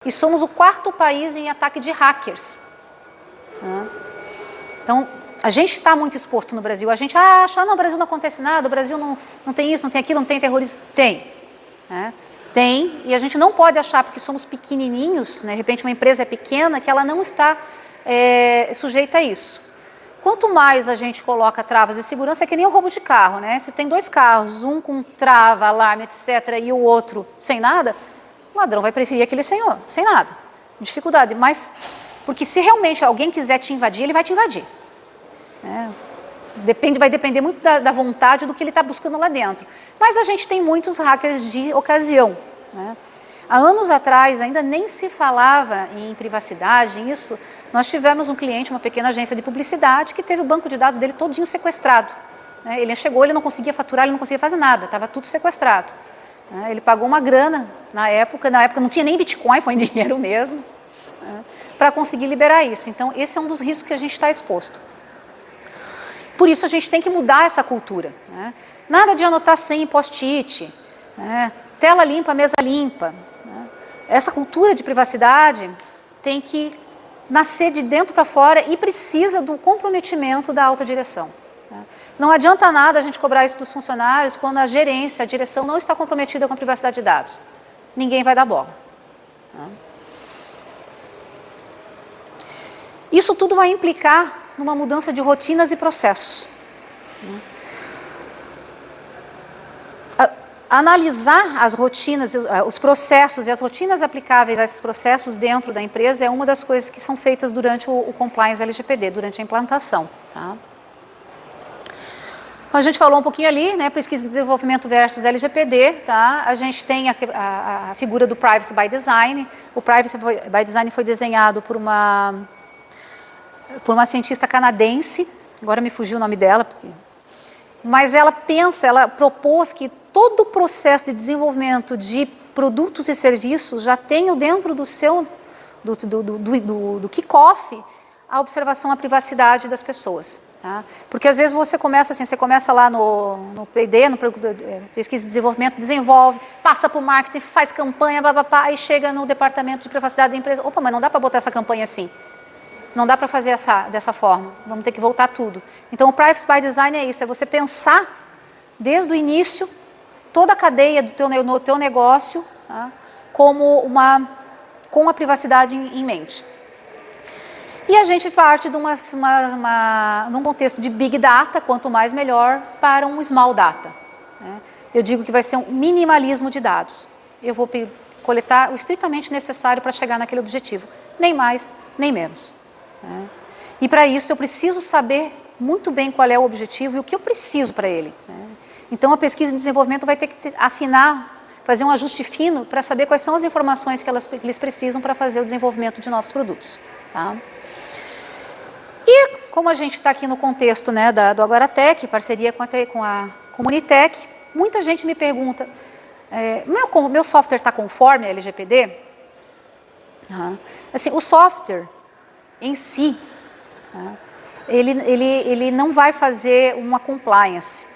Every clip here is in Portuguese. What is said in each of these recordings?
E somos o 4º país em ataque de hackers. Então, a gente está muito exposto no Brasil. A gente acha, não, o Brasil não acontece nada, o Brasil não tem isso, não tem aquilo, não tem terrorismo. Tem. Tem, e a gente não pode achar, porque somos pequenininhos, né, de repente uma empresa é pequena, que ela não está sujeita a isso. Quanto mais a gente coloca travas de segurança, é que nem o roubo de carro, né? Se tem 2 carros, um com trava, alarme, etc., e o outro sem nada, o ladrão vai preferir aquele sem nada. Dificuldade, mas porque se realmente alguém quiser te invadir, ele vai te invadir. Vai depender muito da vontade do que ele está buscando lá dentro. Mas a gente tem muitos hackers de ocasião. Há anos atrás, ainda nem se falava em privacidade, isso. Nós tivemos um cliente, uma pequena agência de publicidade, que teve o banco de dados dele todinho sequestrado. Ele chegou, ele não conseguia faturar, ele não conseguia fazer nada, estava tudo sequestrado. Ele pagou uma grana na época não tinha nem Bitcoin, foi em dinheiro mesmo, para conseguir liberar isso. Então, esse é um dos riscos que a gente está exposto. Por isso, a gente tem que mudar essa cultura. Nada de anotar senha em post-it, tela limpa, mesa limpa. Essa cultura de privacidade tem que nascer de dentro para fora e precisa do comprometimento da alta direção. Não adianta nada a gente cobrar isso dos funcionários quando a gerência, a direção não está comprometida com a privacidade de dados. Ninguém vai dar bola. Isso tudo vai implicar numa mudança de rotinas e processos. Analisar as rotinas, os processos e as rotinas aplicáveis a esses processos dentro da empresa é uma das coisas que são feitas durante o Compliance LGPD, durante a implantação. A gente falou um pouquinho ali, né, pesquisa e desenvolvimento versus LGPD, A gente tem a figura do Privacy by Design. O Privacy by Design foi desenhado por uma cientista canadense, agora me fugiu o nome dela, mas ela propôs que todo o processo de desenvolvimento de produtos e serviços já tenha dentro do seu, do kick-off, a observação à privacidade das pessoas. Porque às vezes você começa assim, você começa lá no P&D, no pesquisa e desenvolvimento, desenvolve, passa para o marketing, faz campanha, aí chega no departamento de privacidade da empresa, opa, mas não dá para botar essa campanha assim. Não dá para fazer dessa forma, vamos ter que voltar tudo. Então, o Privacy by Design é isso, é você pensar desde o início, toda a cadeia do teu negócio, com a privacidade em mente. E a gente parte de num contexto de Big Data, quanto mais melhor, para um Small Data. Eu digo que vai ser um minimalismo de dados. Eu vou coletar o estritamente necessário para chegar naquele objetivo, nem mais, nem menos. E para isso eu preciso saber muito bem qual é o objetivo e o que eu preciso para ele. Então a pesquisa e desenvolvimento vai ter que afinar, fazer um ajuste fino para saber quais são as informações que eles precisam para fazer o desenvolvimento de novos produtos. E como a gente está aqui no contexto do Agoratech, parceria com a Comunitech, muita gente me pergunta, meu software está conforme a LGPD? Assim, o software em si, ele não vai fazer uma compliance.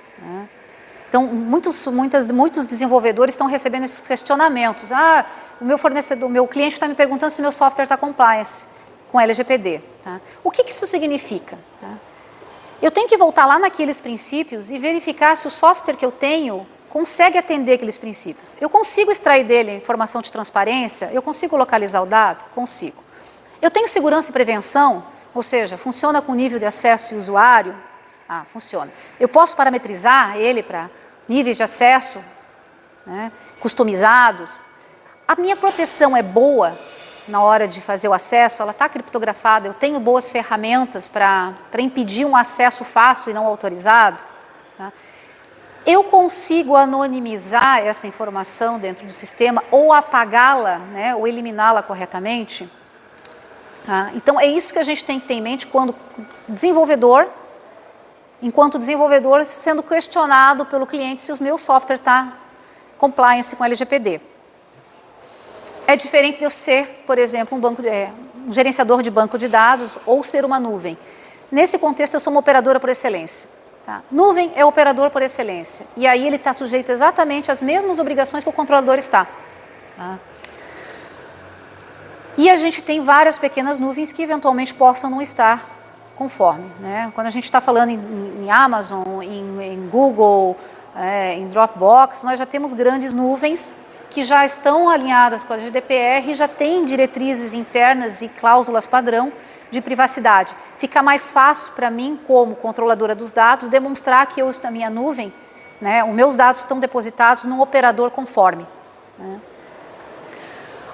Então, muitos desenvolvedores estão recebendo esses questionamentos. O meu fornecedor, meu cliente está me perguntando se o meu software está compliance com LGPD. O que isso significa? Eu tenho que voltar lá naqueles princípios e verificar se o software que eu tenho consegue atender aqueles princípios. Eu consigo extrair dele informação de transparência? Eu consigo localizar o dado? Consigo. Eu tenho segurança e prevenção, ou seja, funciona com nível de acesso e usuário? Funciona. Eu posso parametrizar ele para níveis de acesso, customizados? A minha proteção é boa na hora de fazer o acesso? Ela está criptografada? Eu tenho boas ferramentas para impedir um acesso fácil e não autorizado? Eu consigo anonimizar essa informação dentro do sistema ou apagá-la, ou eliminá-la corretamente? Então, é isso que a gente tem que ter em mente quando enquanto desenvolvedor, sendo questionado pelo cliente se o meu software está compliance com LGPD. É diferente de eu ser, por exemplo, um gerenciador de banco de dados ou ser uma nuvem. Nesse contexto, eu sou uma operadora por excelência. Nuvem é operador por excelência. E aí ele está sujeito exatamente às mesmas obrigações que o controlador está. E a gente tem várias pequenas nuvens que eventualmente possam não estar conforme, né? Quando a gente está falando em Amazon, em Google, em Dropbox, nós já temos grandes nuvens que já estão alinhadas com a GDPR e já têm diretrizes internas e cláusulas padrão de privacidade. Fica mais fácil para mim, como controladora dos dados, demonstrar que eu, na minha nuvem, né, os meus dados estão depositados num operador conforme, né?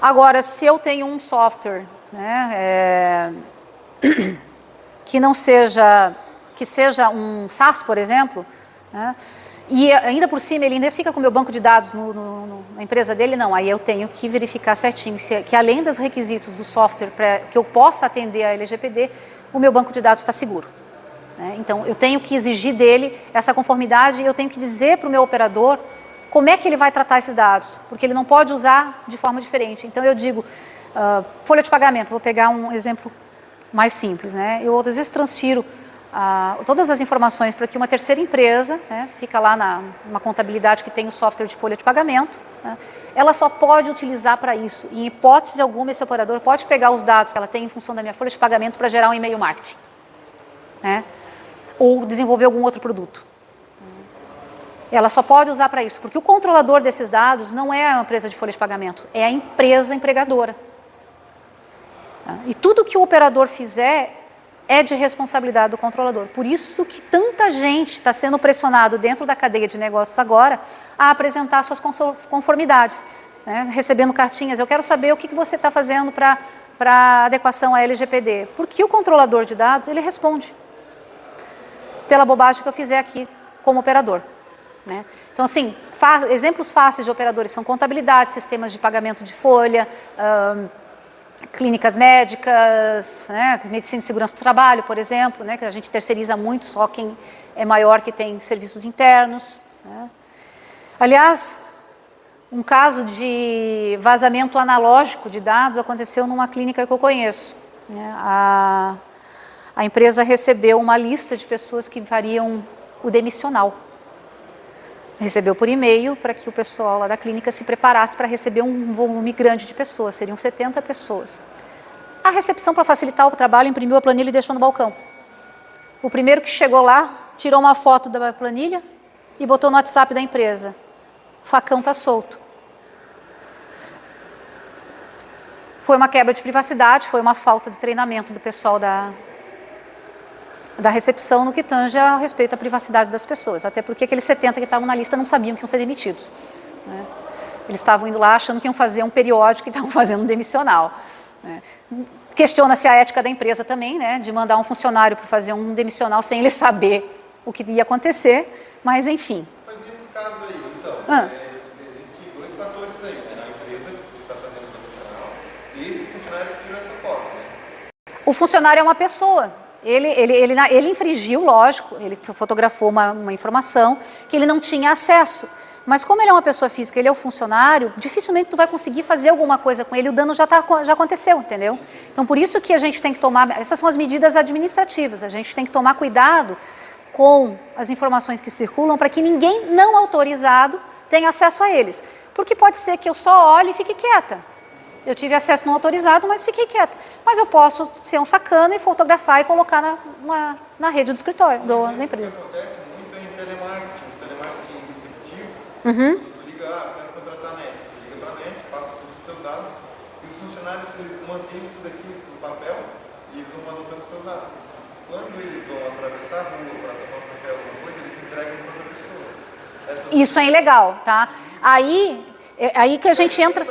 Agora, se eu tenho um software, né, que não seja, que seja um SaaS, por exemplo, né, e ainda por cima ele ainda fica com o meu banco de dados na empresa dele, não, aí eu tenho que verificar certinho que além dos requisitos do software para que eu possa atender a LGPD, o meu banco de dados está seguro, né? Então, eu tenho que exigir dele essa conformidade e eu tenho que dizer para o meu operador como é que ele vai tratar esses dados, porque ele não pode usar de forma diferente. Então, eu digo, folha de pagamento, vou pegar um exemplo mais simples, né? Eu, às vezes, transfiro todas as informações para que uma terceira empresa, né, fica lá numa contabilidade que tem o software de folha de pagamento, né, ela só pode utilizar para isso. Em hipótese alguma, esse operador pode pegar os dados que ela tem em função da minha folha de pagamento para gerar um e-mail marketing, né, ou desenvolver algum outro produto. Ela só pode usar para isso, porque o controlador desses dados não é a empresa de folha de pagamento, é a empresa empregadora. E tudo que o operador fizer é de responsabilidade do controlador. Por isso que tanta gente está sendo pressionado dentro da cadeia de negócios agora a apresentar suas conformidades, né? Recebendo cartinhas. Eu quero saber o que você está fazendo para adequação à LGPD. Porque o controlador de dados, ele responde pela bobagem que eu fizer aqui como operador, né? Então, assim, exemplos fáceis de operadores são contabilidade, sistemas de pagamento de folha, clínicas médicas, né, medicina de segurança do trabalho, por exemplo, né, que a gente terceiriza muito, só quem é maior que tem serviços internos, né. Aliás, um caso de vazamento analógico de dados aconteceu numa clínica que eu conheço, né. A empresa recebeu uma lista de pessoas que fariam o demissional. Recebeu por e-mail para que o pessoal lá da clínica se preparasse para receber um volume grande de pessoas, seriam 70 pessoas. A recepção, para facilitar o trabalho, imprimiu a planilha e deixou no balcão. O primeiro que chegou lá, tirou uma foto da planilha e botou no WhatsApp da empresa. O facão está solto. Foi uma quebra de privacidade, foi uma falta de treinamento do pessoal da recepção no que tange a respeito à privacidade das pessoas, até porque aqueles 70 que estavam na lista não sabiam que iam ser demitidos, né? Eles estavam indo lá achando que iam fazer um periódico e estavam fazendo um demissional, né? Questiona-se a ética da empresa também, né, de mandar um funcionário para fazer um demissional sem ele saber o que ia acontecer, mas enfim. Mas nesse caso aí, então, existem dois fatores aí, né, na empresa que está fazendo o demissional e esse funcionário que tirou essa foto, né? O funcionário é uma pessoa. Ele infringiu, lógico, ele fotografou uma informação que ele não tinha acesso. Mas como ele é uma pessoa física, ele é o funcionário, dificilmente tu vai conseguir fazer alguma coisa com ele, o dano já aconteceu, entendeu? Então, por isso que a gente tem que tomar, essas são as medidas administrativas, a gente tem que tomar cuidado com as informações que circulam para que ninguém não autorizado tenha acesso a eles. Porque pode ser que eu só olhe e fique quieta. Eu tive acesso não autorizado, mas fiquei quieta. Mas eu posso ser um sacana e fotografar e colocar na rede do escritório, da empresa. O que acontece muito em telemarketing, os telemarketing receptivos, tu liga, quero contratar a NET, tu liga para a NET, passa todos os teus dados, e os funcionários, eles mantêm isso daqui no papel, e eles vão anotando os teus dados. Quando eles vão atravessar a rua para tomar um café, alguma coisa, eles entregam para outra pessoa. Isso é ilegal, tá? Aí que a gente entra...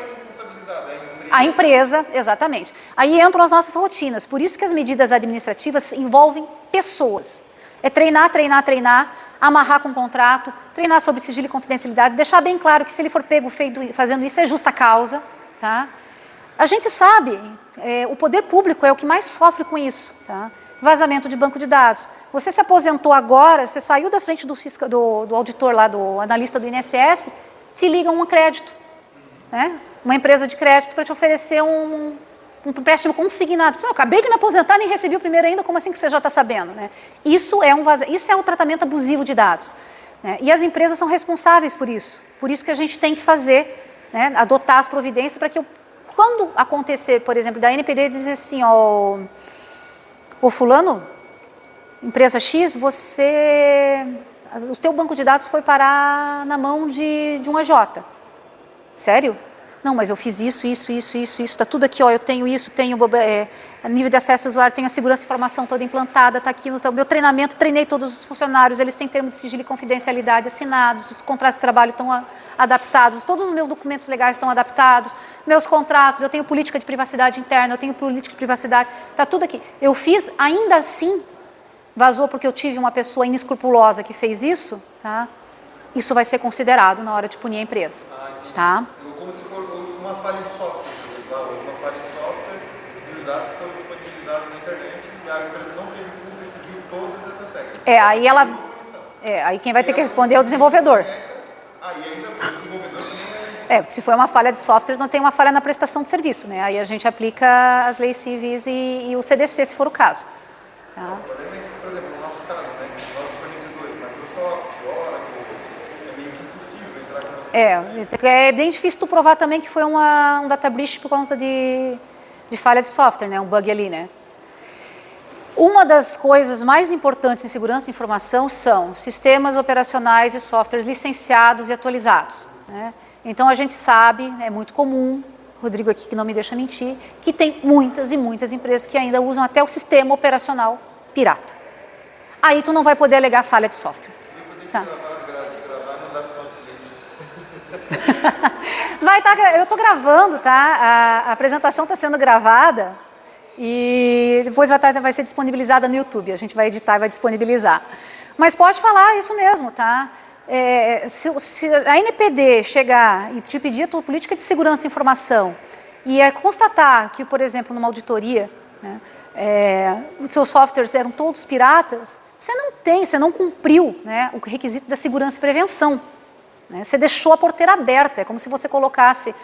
A empresa, exatamente. Aí entram as nossas rotinas. Por isso que as medidas administrativas envolvem pessoas. É treinar, amarrar com contrato, treinar sobre sigilo e confidencialidade, deixar bem claro que se ele for pego fazendo isso é justa causa, tá? A gente sabe, o poder público é o que mais sofre com isso, tá? Vazamento de banco de dados. Você se aposentou agora, você saiu da frente do auditor lá, do analista do INSS, te ligam um crédito, né? Uma empresa de crédito para te oferecer um empréstimo consignado. Não, acabei de me aposentar, nem recebi o primeiro ainda, como assim que você já está sabendo, né? Isso é um tratamento abusivo de dados, né? E as empresas são responsáveis por isso que a gente tem que fazer, né? Adotar as providências para que o quando acontecer, por exemplo, da NPD dizer assim, ó, o fulano, empresa X, o teu banco de dados foi parar na mão de um AJ. Sério? Não, mas eu fiz isso, está tudo aqui, ó, eu tenho isso, tenho nível de acesso ao usuário, tenho a segurança de informação toda implantada, está aqui, o meu treinamento, treinei todos os funcionários, eles têm termos de sigilo e confidencialidade assinados, os contratos de trabalho estão adaptados, todos os meus documentos legais estão adaptados, meus contratos, eu tenho política de privacidade interna, eu tenho política de privacidade, está tudo aqui. Eu fiz, ainda assim, vazou porque eu tive uma pessoa inescrupulosa que fez isso, tá? Isso vai ser considerado na hora de punir a empresa, tá? Como se for uma falha de software, uma falha de software e os dados estão disponibilizados na internet e a empresa não teve como seguir todas essas regras. Aí quem vai ter que responder é o desenvolvedor. E ainda o desenvolvedor também porque se for uma falha de software, não tem uma falha na prestação de serviço, né? Aí a gente aplica as leis civis e o CDC, se for o caso. Tá? Por exemplo, no nosso caso, né? Nossos fornecedores, Microsoft, Oracle, é meio que impossível entrar com você. É bem difícil tu provar também que foi um data breach por conta de falha de software, né? Um bug ali, né? Uma das coisas mais importantes em segurança de informação são sistemas operacionais e softwares licenciados e atualizados, né? Então a gente sabe, é muito comum, Rodrigo aqui que não me deixa mentir, que tem muitas e muitas empresas que ainda usam até o sistema operacional pirata. Aí tu não vai poder alegar falha de software. Tá. Eu estou gravando, tá? A apresentação está sendo gravada e depois vai ser disponibilizada no YouTube. A gente vai editar e vai disponibilizar. Mas pode falar isso mesmo, tá? Se a NPD chegar e te pedir a tua política de segurança de informação e constatar que, por exemplo, numa auditoria, né, os seus softwares eram todos piratas, você não cumpriu, né, o requisito da segurança e prevenção. Né? Você deixou a porteira aberta, é como se você colocasse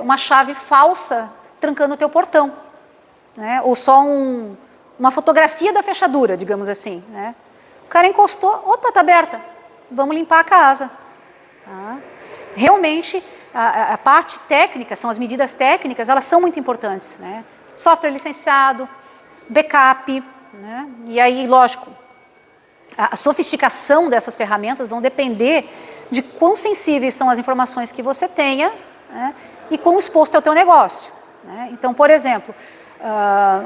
uma chave falsa trancando o teu portão. Né? Ou só uma fotografia da fechadura, digamos assim. Né? O cara encostou, opa, está aberta, vamos limpar a casa. Tá? Realmente, a parte técnica, são as medidas técnicas, elas são muito importantes. Né? Software licenciado, backup, né? E aí, lógico, a sofisticação dessas ferramentas vão depender de quão sensíveis são as informações que você tenha, né, e quão exposto é o teu negócio. Né? Então, por exemplo,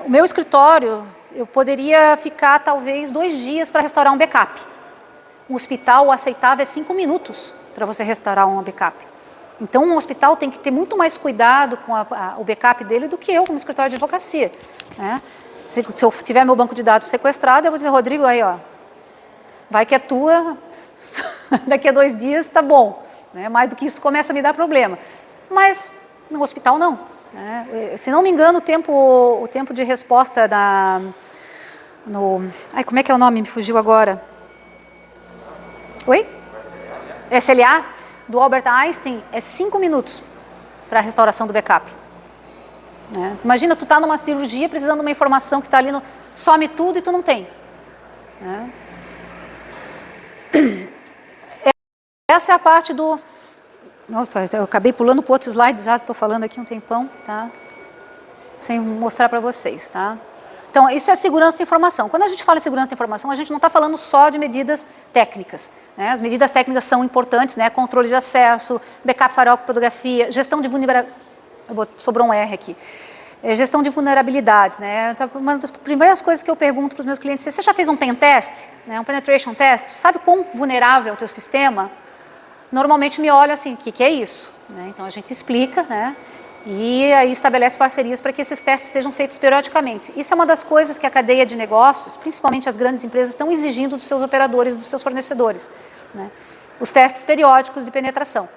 o meu escritório, eu poderia ficar talvez 2 dias para restaurar um backup. Um hospital, o aceitável é 5 minutos para você restaurar um backup. Então, um hospital tem que ter muito mais cuidado com o backup dele do que eu, como escritório de advocacia. Né? Se eu tiver meu banco de dados sequestrado, eu vou dizer, Rodrigo, aí, ó, vai que é tua, daqui a 2 dias tá bom. Né? Mais do que isso começa a me dar problema. Mas no hospital não. Né? Se não me engano, o tempo de resposta como é que é o nome? Me fugiu agora. Oi? SLA do Albert Einstein é 5 minutos para a restauração do backup. Né? Imagina, tu tá numa cirurgia precisando de uma informação que está ali, some tudo e tu não tem. Né? Essa é a parte do... Opa, eu acabei pulando para o outro slide, já estou falando aqui um tempão, tá? Sem mostrar para vocês, tá? Então, isso é segurança da informação. Quando a gente fala em segurança da informação, a gente não está falando só de medidas técnicas. Né? As medidas técnicas são importantes, né? Controle de acesso, backup firewall, criptografia, gestão de vulnerabilidade... Sobrou um R aqui. Gestão de vulnerabilidades. Né? Uma das primeiras coisas que eu pergunto para os meus clientes é: você já fez um pen test? Né? Um penetration test? Sabe quão vulnerável é o teu sistema? Normalmente me olham assim, o que é isso? Né? Então a gente explica, né? E aí estabelece parcerias para que esses testes sejam feitos periodicamente. Isso é uma das coisas que a cadeia de negócios, principalmente as grandes empresas, estão exigindo dos seus operadores, dos seus fornecedores. Né? Os testes periódicos de penetração,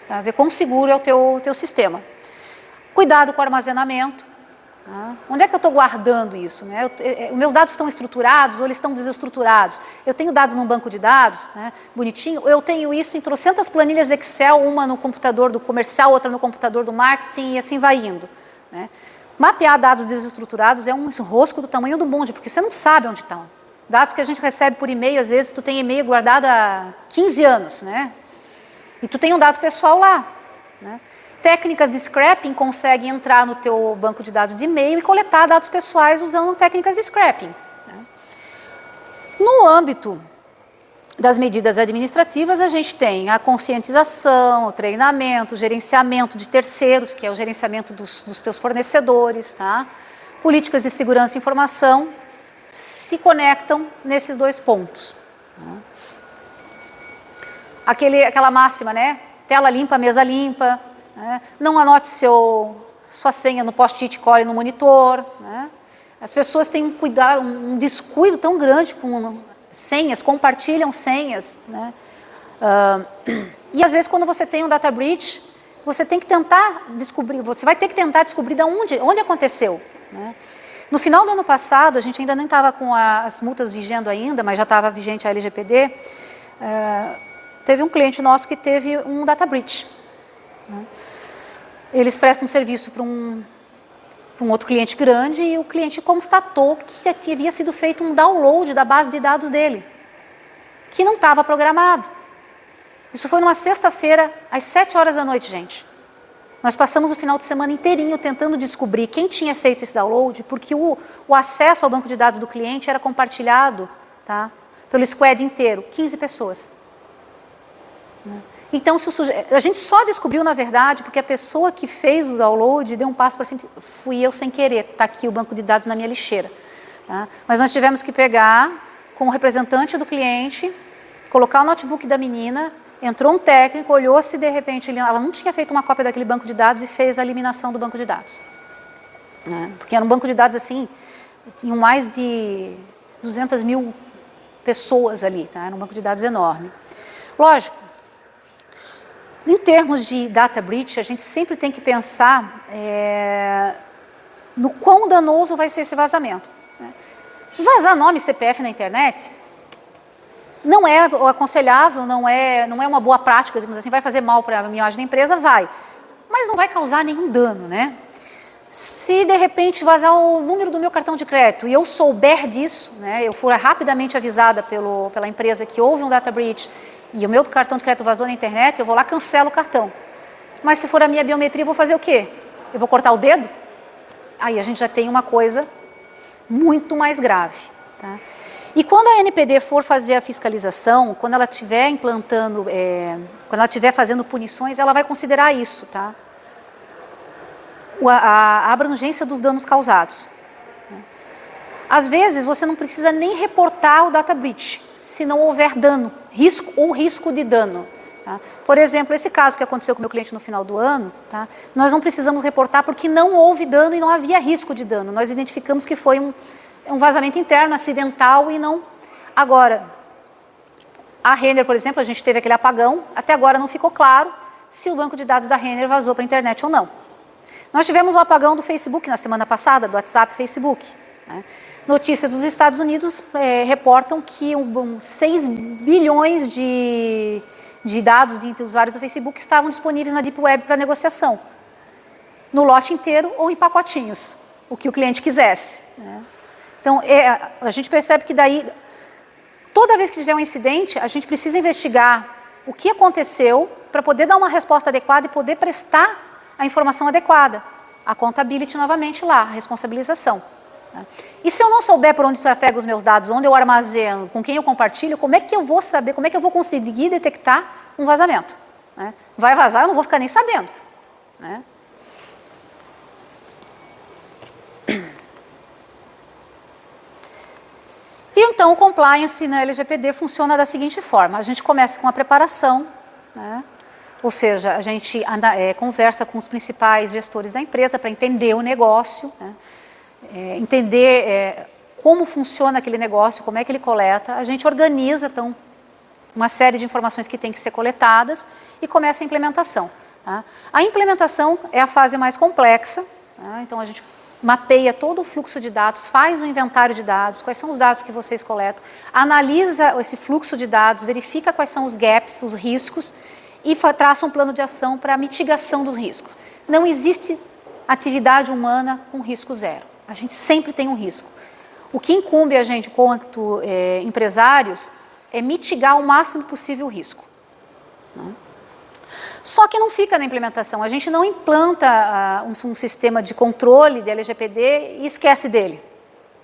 para ver quão seguro é o teu sistema. Cuidado com o armazenamento. Tá? Onde é que eu estou guardando isso? Né? Meus dados estão estruturados ou eles estão desestruturados? Eu tenho dados num banco de dados, né, bonitinho, ou eu tenho isso em trocentas planilhas Excel, uma no computador do comercial, outra no computador do marketing, e assim vai indo. Né? Mapear dados desestruturados é um enrosco do tamanho do bonde, porque você não sabe onde estão. Dados que a gente recebe por e-mail, às vezes tu tem e-mail guardado há 15 anos, né? E tu tem um dado pessoal lá. Né? Técnicas de scrapping conseguem entrar no teu banco de dados de e-mail e coletar dados pessoais usando técnicas de scrapping. No âmbito das medidas administrativas, a gente tem a conscientização, o treinamento, o gerenciamento de terceiros, que é o gerenciamento dos teus fornecedores, tá? Políticas de segurança e informação se conectam nesses dois pontos. Aquela máxima, né? Tela limpa, mesa limpa, né? Não anote sua senha no post-it, cole no monitor, né? As pessoas têm um descuido tão grande com senhas, compartilham senhas, né? E às vezes quando você tem um data breach, você tem que tentar descobrir, você vai ter que tentar descobrir onde aconteceu, né? No final do ano passado, a gente ainda nem estava com as multas vigendo ainda, mas já estava vigente a LGPD, teve um cliente nosso que teve um data breach, né? Eles prestam serviço para um outro cliente grande e o cliente constatou que havia sido feito um download da base de dados dele, que não estava programado. Isso foi numa sexta-feira, às 7 horas da noite, gente. Nós passamos o final de semana inteirinho tentando descobrir quem tinha feito esse download, porque o acesso ao banco de dados do cliente era compartilhado, tá, pelo squad inteiro, 15 pessoas. Então, a gente só descobriu, na verdade, porque a pessoa que fez o download deu um passo para frente. Fui eu sem querer, está aqui o banco de dados na minha lixeira. Tá? Mas nós tivemos que pegar com o representante do cliente, colocar o notebook da menina, entrou um técnico, olhou se de repente ela não tinha feito uma cópia daquele banco de dados e fez a eliminação do banco de dados. Porque era um banco de dados assim, tinham mais de 200 mil pessoas ali, tá? Era um banco de dados enorme. Lógico, em termos de data breach, a gente sempre tem que pensar no quão danoso vai ser esse vazamento. Né? Vazar nome e CPF na internet não é aconselhável, não é uma boa prática, digamos assim, vai fazer mal para a imagem da empresa, vai. Mas não vai causar nenhum dano, né? Se de repente vazar o número do meu cartão de crédito e eu souber disso, né, eu for rapidamente avisada pela empresa que houve um data breach e o meu cartão de crédito vazou na internet, eu vou lá, cancelo o cartão. Mas se for a minha biometria, eu vou fazer o quê? Eu vou cortar o dedo? Aí a gente já tem uma coisa muito mais grave. Tá? E quando a NPD for fazer a fiscalização, quando ela estiver implantando, quando ela estiver fazendo punições, ela vai considerar isso, tá? A abrangência dos danos causados. Às vezes, você não precisa nem reportar o data breach, se não houver dano, risco de dano. Tá? Por exemplo, esse caso que aconteceu com o meu cliente no final do ano, tá? Nós não precisamos reportar porque não houve dano e não havia risco de dano. Nós identificamos que foi um vazamento interno, acidental e não... Agora, a Renner, por exemplo, a gente teve aquele apagão, até agora não ficou claro se o banco de dados da Renner vazou para a internet ou não. Nós tivemos um apagão do Facebook na semana passada, do WhatsApp e Facebook. Né? Notícias dos Estados Unidos reportam que 6 bilhões de dados de usuários do Facebook estavam disponíveis na Deep Web para negociação. No lote inteiro ou em pacotinhos, o que o cliente quisesse. Né? Então, a gente percebe que daí, toda vez que tiver um incidente, a gente precisa investigar o que aconteceu para poder dar uma resposta adequada e poder prestar a informação adequada. A accountability novamente lá, a responsabilização. E se eu não souber por onde trafego os meus dados, onde eu armazeno, com quem eu compartilho, como é que eu vou saber, como é que eu vou conseguir detectar um vazamento? Né? Vai vazar, eu não vou ficar nem sabendo. Né? E então o compliance na LGPD funciona da seguinte forma, a gente começa com a preparação, né? Ou seja, a gente conversa com os principais gestores da empresa para entender o negócio, né? Entender como funciona aquele negócio, como é que ele coleta. A gente organiza, então, uma série de informações que tem que ser coletadas e começa a implementação. Tá? A implementação é a fase mais complexa, tá? Então a gente mapeia todo o fluxo de dados, faz o inventário de dados, quais são os dados que vocês coletam, analisa esse fluxo de dados, verifica quais são os gaps, os riscos, e traça um plano de ação para a mitigação dos riscos. Não existe atividade humana com risco zero. A gente sempre tem um risco. O que incumbe a gente, quanto empresários, é mitigar o máximo possível o risco. Né? Só que não fica na implementação, a gente não implanta um sistema de controle de LGPD e esquece dele,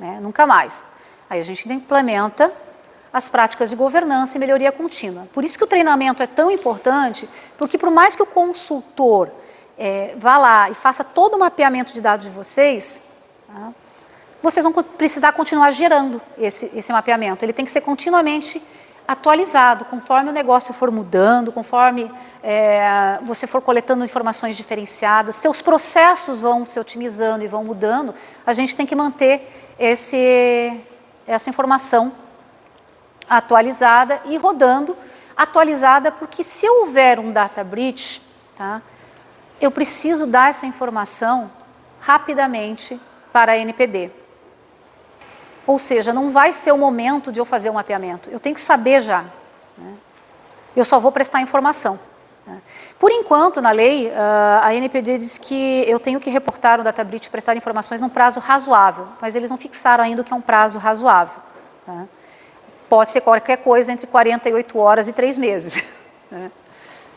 né? Nunca mais. Aí a gente implementa as práticas de governança e melhoria contínua. Por isso que o treinamento é tão importante, porque por mais que o consultor vá lá e faça todo o mapeamento de dados de vocês, tá? Vocês vão precisar continuar gerando esse mapeamento. Ele tem que ser continuamente atualizado, conforme o negócio for mudando, conforme você for coletando informações diferenciadas, seus processos vão se otimizando e vão mudando, a gente tem que manter essa informação atualizada e rodando, atualizada, porque se houver um data breach, tá, eu preciso dar essa informação rapidamente para a NPD. Ou seja, não vai ser o momento de eu fazer o mapeamento, eu tenho que saber já, né? Eu só vou prestar informação, né? Por enquanto, na lei, a NPD diz que eu tenho que reportar o data breach e prestar informações num prazo razoável, mas eles não fixaram ainda o que é um prazo razoável, tá? Pode ser qualquer coisa entre 48 horas e 3 meses, né?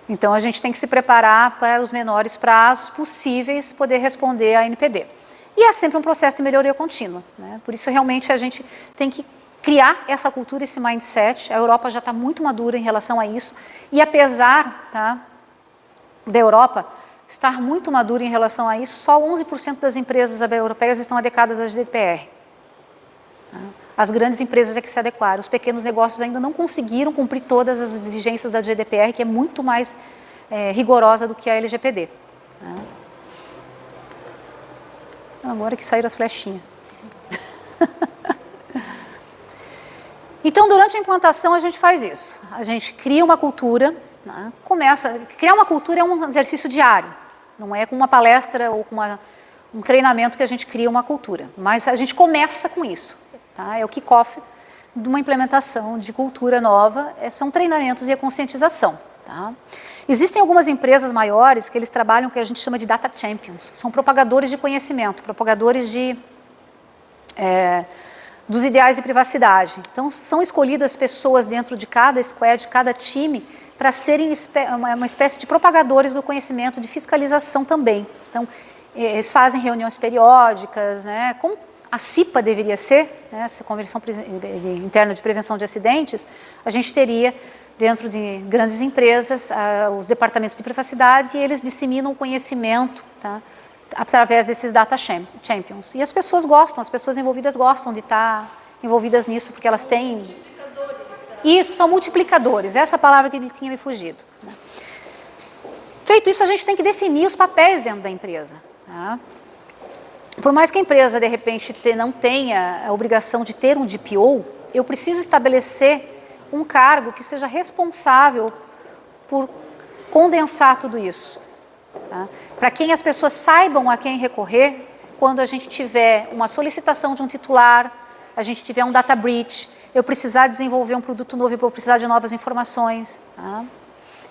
Então, a gente tem que se preparar para os menores prazos possíveis poder responder à NPD. E é sempre um processo de melhoria contínua, né? Por isso, realmente, a gente tem que criar essa cultura, esse mindset. A Europa já está muito madura em relação a isso. E apesar, tá, da Europa estar muito madura em relação a isso, só 11% das empresas europeias estão adequadas à GDPR. Tá? As grandes empresas é que se adequaram. Os pequenos negócios ainda não conseguiram cumprir todas as exigências da GDPR, que é muito mais rigorosa do que a LGPD. Tá? Agora que saíram as flechinhas. Então, durante a implantação, a gente faz isso. A gente cria uma cultura, né? Criar uma cultura é um exercício diário. Não é com uma palestra ou com um treinamento que a gente cria uma cultura. Mas a gente começa com isso. Tá? É o kick-off de uma implementação de cultura nova. São treinamentos e a conscientização. Tá? Existem algumas empresas maiores que eles trabalham o que a gente chama de data champions. São propagadores de conhecimento, propagadores dos ideais de privacidade. Então, são escolhidas pessoas dentro de cada squad, de cada time, para serem uma espécie de propagadores do conhecimento, de fiscalização também. Então, eles fazem reuniões periódicas, né, como a CIPA deveria ser, né, essa Convenção Interna de Prevenção de Acidentes, a gente teria dentro de grandes empresas, os departamentos de privacidade, e eles disseminam o conhecimento, tá, através desses data champions. E as pessoas gostam, as pessoas envolvidas gostam de estar envolvidas nisso, porque elas têm... Multiplicadores. Isso, são multiplicadores, essa palavra que me tinha me fugido. Né? Feito isso, a gente tem que definir os papéis dentro da empresa. Tá? Por mais que a empresa, de repente, não tenha a obrigação de ter um DPO, eu preciso estabelecer um cargo que seja responsável por condensar tudo isso. Tá? Para que as pessoas saibam a quem recorrer quando a gente tiver uma solicitação de um titular, a gente tiver um data breach, eu precisar desenvolver um produto novo e eu precisar de novas informações. Tá?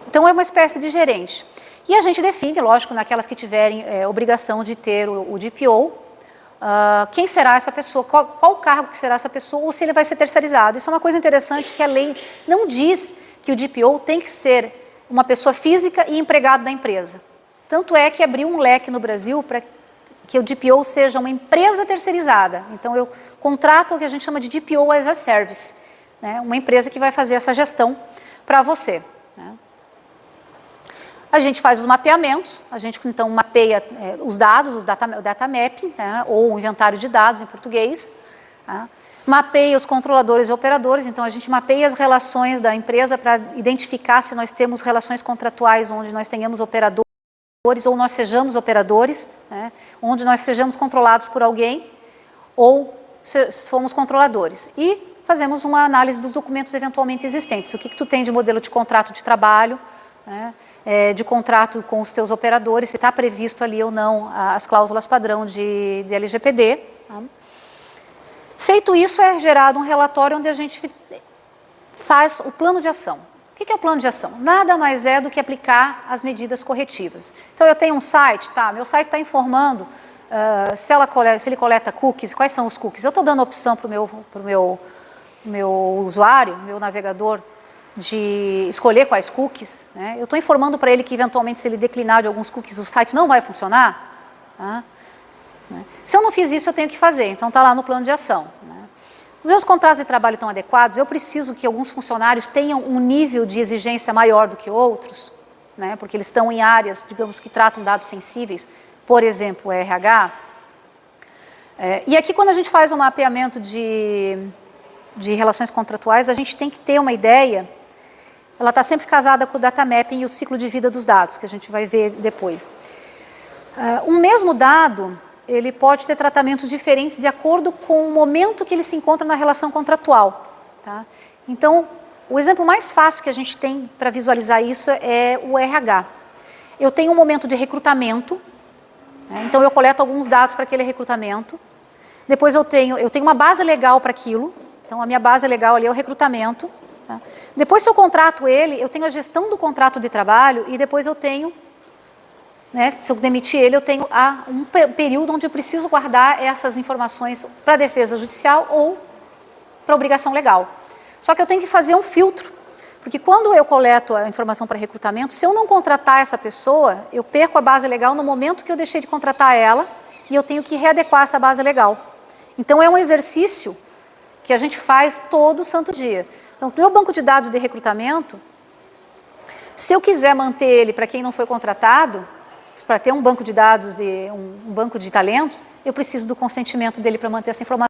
Então, é uma espécie de gerente. E a gente define, lógico, naquelas que tiverem obrigação de ter o DPO, quem será essa pessoa, qual o cargo que será essa pessoa, ou se ele vai ser terceirizado. Isso é uma coisa interessante que a lei não diz que o DPO tem que ser uma pessoa física e empregado da empresa. Tanto é que abriu um leque no Brasil para que o DPO seja uma empresa terceirizada. Então, eu contrato o que a gente chama de DPO as a service, né? Uma empresa que vai fazer essa gestão para você. Né? A gente faz os mapeamentos, a gente então mapeia os dados, o data map, né, ou o inventário de dados em português, tá? Mapeia os controladores e operadores, então a gente mapeia as relações da empresa para identificar se nós temos relações contratuais onde nós tenhamos operadores ou nós sejamos operadores, né, onde nós sejamos controlados por alguém ou somos controladores. E fazemos uma análise dos documentos eventualmente existentes, o que tu tem de modelo de contrato de trabalho, né, de contrato com os teus operadores, se está previsto ali ou não as cláusulas padrão de LGPD. Tá? Feito isso, é gerado um relatório onde a gente faz o plano de ação. O que é o plano de ação? Nada mais é do que aplicar as medidas corretivas. Então, eu tenho um site, tá? Meu site está informando se ele coleta cookies, quais são os cookies. Eu estou dando opção para o meu usuário, meu navegador, de escolher quais cookies, né? Eu estou informando para ele que, eventualmente, se ele declinar de alguns cookies, o site não vai funcionar. Tá? Se eu não fiz isso, eu tenho que fazer. Então, está lá no plano de ação. Né? Os meus contratos de trabalho estão adequados, eu preciso que alguns funcionários tenham um nível de exigência maior do que outros, né? Porque eles estão em áreas, digamos, que tratam dados sensíveis, por exemplo, o RH. E aqui, quando a gente faz um mapeamento de relações contratuais, a gente tem que ter uma ideia. Ela está sempre casada com o data mapping e o ciclo de vida dos dados, que a gente vai ver depois. Um mesmo dado, ele pode ter tratamentos diferentes de acordo com o momento que ele se encontra na relação contratual. Tá? Então, o exemplo mais fácil que a gente tem para visualizar isso é o RH. Eu tenho um momento de recrutamento, né? Então eu coleto alguns dados para aquele recrutamento. Depois eu tenho uma base legal para aquilo. Então a minha base legal ali é o recrutamento. Tá? Depois, se eu contrato ele, eu tenho a gestão do contrato de trabalho e depois eu tenho, né, se eu demitir ele, eu tenho um período onde eu preciso guardar essas informações para a defesa judicial ou para a obrigação legal. Só que eu tenho que fazer um filtro, porque quando eu coleto a informação para recrutamento, se eu não contratar essa pessoa, eu perco a base legal no momento que eu deixei de contratar ela e eu tenho que readequar essa base legal. Então, é um exercício que a gente faz todo santo dia. Então, no meu banco de dados de recrutamento, se eu quiser manter ele para quem não foi contratado, para ter um banco de dados, um banco de talentos, eu preciso do consentimento dele para manter essa informação.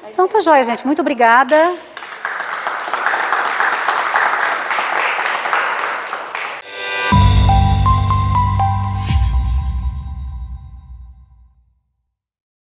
Então, tá joia, gente. Muito obrigada.